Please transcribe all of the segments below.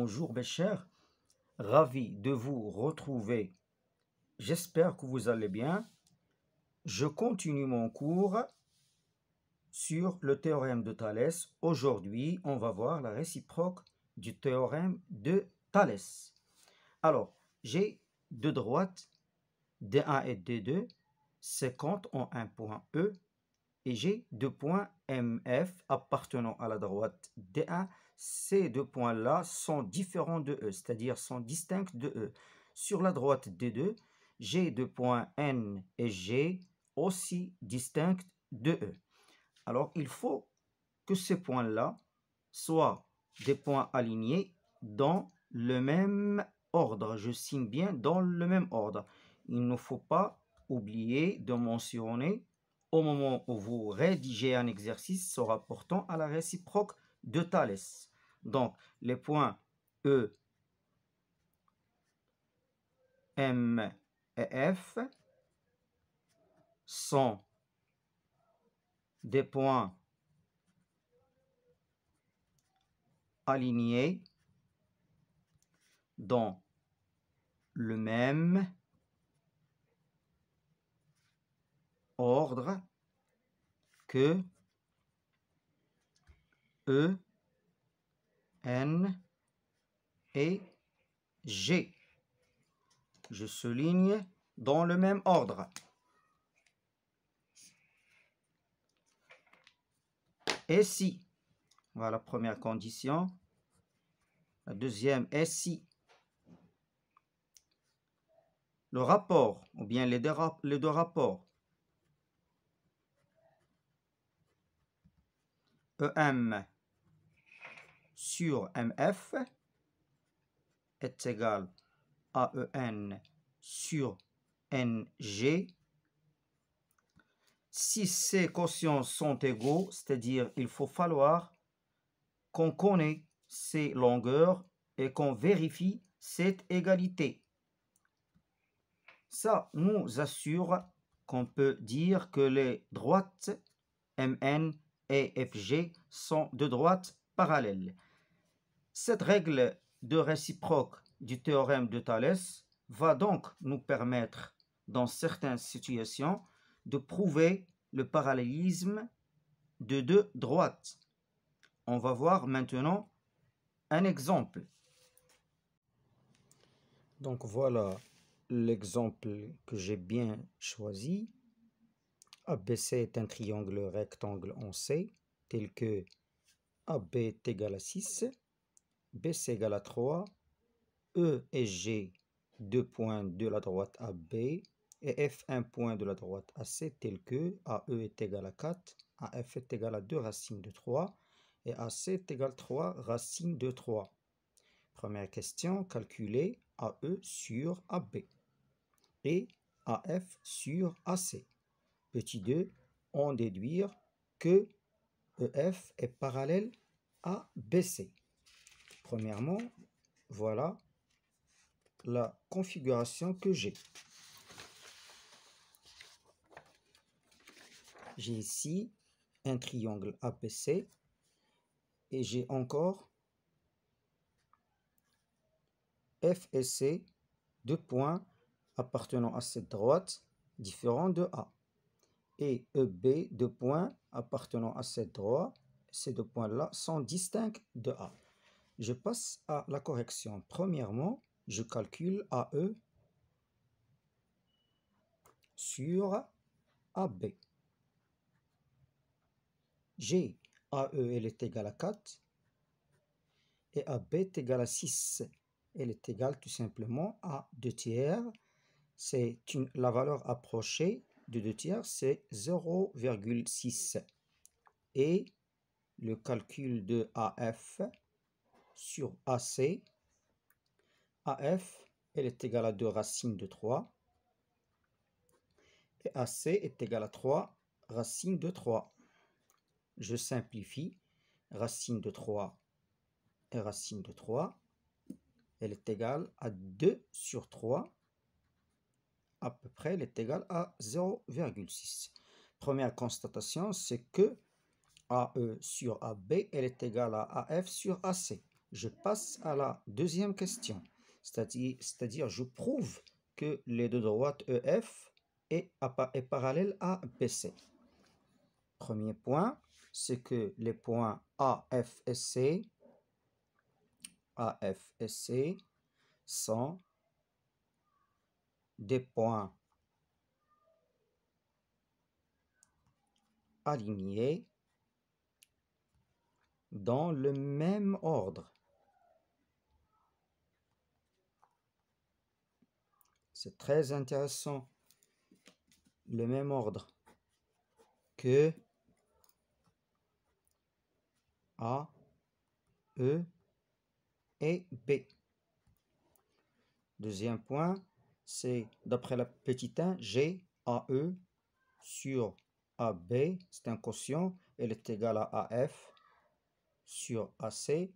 bonjour mes chers, ravi de vous retrouver. J'espère que vous allez bien. Je continue mon cours sur le théorème de Thalès. Aujourd'hui, on va voir la réciproque du théorème de Thalès. Alors, j'ai deux droites, D1 et D2, se comptent en un point E, et j'ai deux points MF appartenant à la droite D1. Ces deux points-là sont différents de E, c'est-à-dire sont distincts de E. Sur la droite D2, j'ai deux points N et G aussi distincts de E. Alors, il faut que ces points-là soient des points alignés dans le même ordre. Je signe bien dans le même ordre. Il ne faut pas oublier de mentionner au moment où vous rédigez un exercice se rapportant à la réciproque de Thalès. Donc, les points E, M et F sont des points alignés dans le même ordre que E, N et G. Je souligne dans le même ordre. Et si, voilà la première condition. La deuxième est si le rapport, ou bien les deux rapports, EM sur MF est égal à EN sur NG. Si ces quotients sont égaux, c'est-à-dire il faut falloir qu'on connaisse ces longueurs et qu'on vérifie cette égalité. Ça nous assure qu'on peut dire que les droites MN et FG sont deux droites parallèles. Cette règle de réciproque du théorème de Thalès va donc nous permettre, dans certaines situations, de prouver le parallélisme de deux droites. On va voir maintenant un exemple. Donc voilà l'exemple que j'ai bien choisi. ABC est un triangle rectangle en C, tel que AB est égal à 6, BC égale à 3, E et G, deux points de la droite AB, et F, un point de la droite AC, tel que AE est égal à 4, AF est égal à 2 racines de 3, et AC est égal à 3 racines de 3. Première question, calculer AE sur AB et AF sur AC. Petit 2, on déduire que EF est parallèle à BC. Premièrement, voilà la configuration que j'ai. J'ai ici un triangle ABC et j'ai encore F et C, deux points appartenant à cette droite différents de A. Et EB, deux points appartenant à cette droite, ces deux points-là sont distincts de A. Je passe à la correction. Premièrement, je calcule AE sur AB. J'ai AE, elle est égale à 4 et AB est égal à 6. Elle est égale tout simplement à 2 tiers. C'est la valeur approchée de 2 tiers, c'est 0,6. Et le calcul de AF sur AC, AF, elle est égale à 2 racines de 3. Et AC est égal à 3 racines de 3. Je simplifie. Racine de 3 et racine de 3. Elle est égale à 2 sur 3. À peu près, elle est égale à 0,6. Première constatation, c'est que AE sur AB, elle est égale à AF sur AC. je passe à la deuxième question, c'est-à-dire je prouve que les deux droites EF est parallèle à BC. Premier point, c'est que les points AF et C sont des points alignés dans le même ordre. C'est très intéressant. Le même ordre que A, E et B. Deuxième point, c'est d'après la petite 1, G, AE sur AB, c'est un quotient, elle est égale à AF sur AC,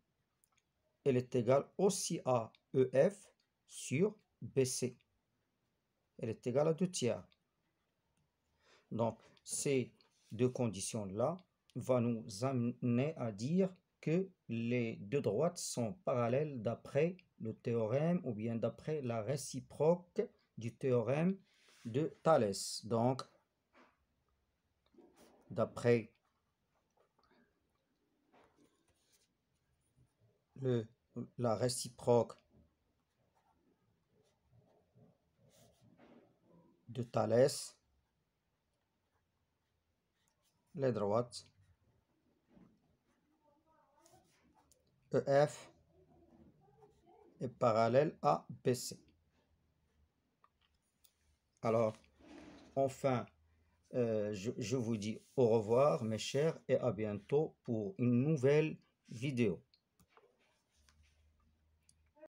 elle est égale aussi à EF sur BC. Elle est égale à 2 tiers. Donc, ces deux conditions-là vont nous amener à dire que les deux droites sont parallèles d'après le théorème ou bien d'après la réciproque du théorème de Thalès. Donc, d'après la réciproque de Thalès, les droites EF est parallèle à BC. Alors, enfin, je vous dis au revoir mes chers et à bientôt pour une nouvelle vidéo.